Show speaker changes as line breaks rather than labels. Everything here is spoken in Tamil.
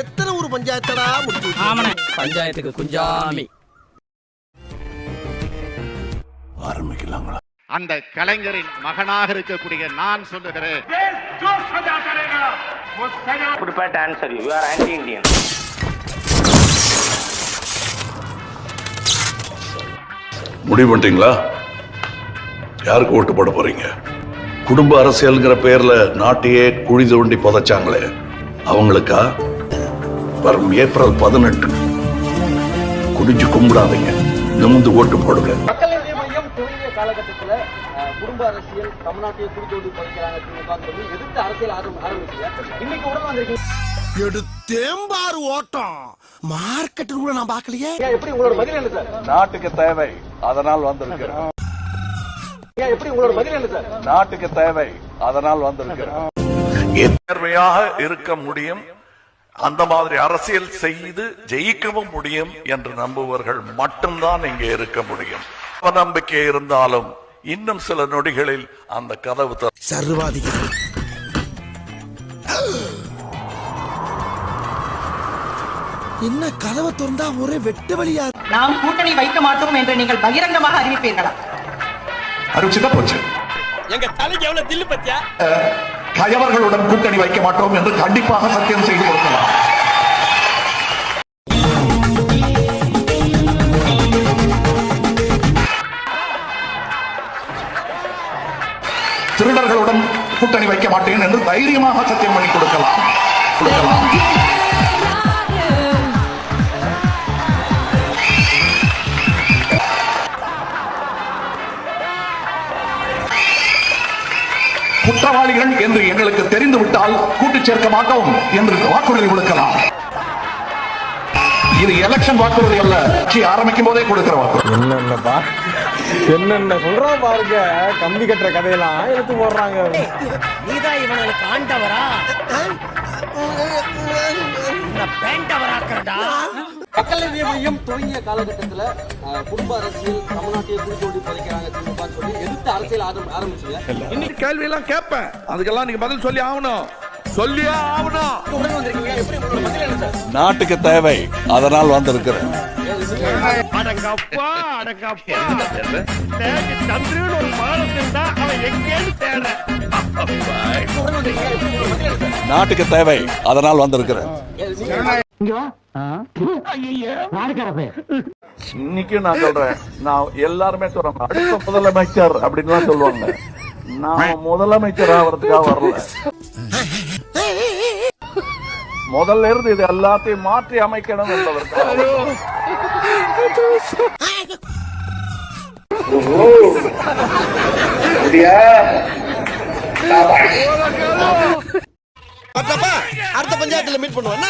எத்தனை ஒரு பஞ்சாயத்தடா முடிச்சு
பஞ்சாயத்துக்கு குஞ்சாமி
ஆரம்பிக்கலாங்களா?
அந்த கலைஞரின் மகனாக இருக்கக்கூடிய நான் சொல்லுகிறேன்,
prepared to answer you. You are anti-Indian.
முடிவு பண்ணிட்டீங்களா? யாருக்கு ஓட்டு போட போறீங்க? குடும்ப அரசியல்ங்கிற பேர்ல நாட்டையே குழி தோண்டி புதைச்சாங்களே அவங்களுக்கா? வரும் ஏப்ரல் 18 குடிஞ்சு கும்பிடாதீங்க, நிமிந்து ஓட்டு போடுங்க.
மக்கள் நீதி மையம் துவங்கிய காலகட்டத்தில் குடும்ப அரசியல் தமிழ்நாட்டையே குடித்தோண்டி புதைக்கிறாங்க சொல்லி எதிர்த்து அரசியல் ஆரம்பிக்கல. இன்னைக்கு உடனே வந்திருக்கீங்க,
எடுத்தேம்பாரு ஓட்டம் மார்க்கெட் கூட நான் பார்க்கலையே.
எப்படி உங்களோட பதில் என்ன சார்?
நாட்டுக்கு தேவை, அதனால் வந்திருக்கிறேன்.
எப்படி உங்களோட பதில் என்ன சார்?
நாட்டுக்கு தேவை, அதனால் வந்திருக்கிறேன். நேர்மையாக இருக்க முடியும், அந்த மாதிரி அரசியல் செய்து ஜெயிக்கவும் முடியும் என்று நம்புவர்கள் மட்டும்தான் இங்கே இருக்க முடியும். நம்பிக்கை இருந்தாலும் இன்னும் சில நொடிகளில் அந்த கதவு
சர்வாதிகாரி என்ன கதவை திறந்தா ஒரே வெட்டு வழியா.
நாம் கூட்டணி வைக்க மாட்டோம் என்று நீங்கள் பகிரங்கமாக அறிவிப்பீர்களா?
அறிவிச்சுட்டா போச்சு.
எங்க தலைக்கு எவ்வளவு தில்லு பத்தியா?
கயவர்களுடன் கூட்டணி வைக்க மாட்டோம் என்று கண்டிப்பாக சத்தியம் செய்து கொடுக்கலாம். திருடர்களுடன் கூட்டணி வைக்க மாட்டேன் என்று தைரியமாக சத்தியம் பண்ணி கொடுக்கலாம். குற்றவாளிகள் என்று எங்களுக்கு தெரிந்துவிட்டால் கூட்டு சேர்க்க மாட்டோம் என்று வாக்குறுதி கொடுக்கலாம். இது எலெக்ஷன் வாக்குறுதி அல்ல, கட்சி ஆரம்பிக்கும் போதே கொடுக்கிற வாக்குறுதி.
என்னென்ன சொல்றான் பாருங்க, கம்பி கட்டுற கதையெல்லாம் எடுத்து போடுறாங்க.
நீதான் இவனுக்கு ஆண்டவரா பேண்டவராக்கிறடா.
மக்கள் நீதி மையம் துவங்கிய காலகட்டத்தில் குடும்ப அரசியல் தமிழ்நாட்டையே குடித்தோண்டி புதைக்கிறாங்க சொல்லி எதிர்த்து அரசியல் ஆரம்பிச்சீங்க.
இன்னைக்கு கேள்வி எல்லாம் கேட்பேன், அதுக்கெல்லாம் நீங்க பதில் சொல்லி ஆகணும், சொல்லியே ஆகணும்.
உடனே வந்திருக்கீங்க, எப்படி உங்களோட பதில் என்ன சார்?
நாட்டுக்கு தேவை, அதனால் வந்திருக்கிறேன்.
அடங்கப்பா அடங்கப்பா, சந்திரன் ஒரு மாதத்தில் தான் அவன் எங்கேன்னு தேட.
நாட்டுக்கு தேவை, அதனால் வந்திருக்கிறேன். இன்னைக்கு நான் சொல்றேன், நான் எல்லாருமே சொல்றேன் அடுத்த முதலமைச்சர் அப்படின்னு சொல்லுவாங்க. நான் முதலமைச்சர் ஆகிறதுக்காக வரல, முதல்ல இருந்து இது எல்லாத்தையும் மாற்றி அமைக்கணும் என்பதற்காக.
அடுத்த பஞ்சாயத்துல மீட் பண்ணுவோம்.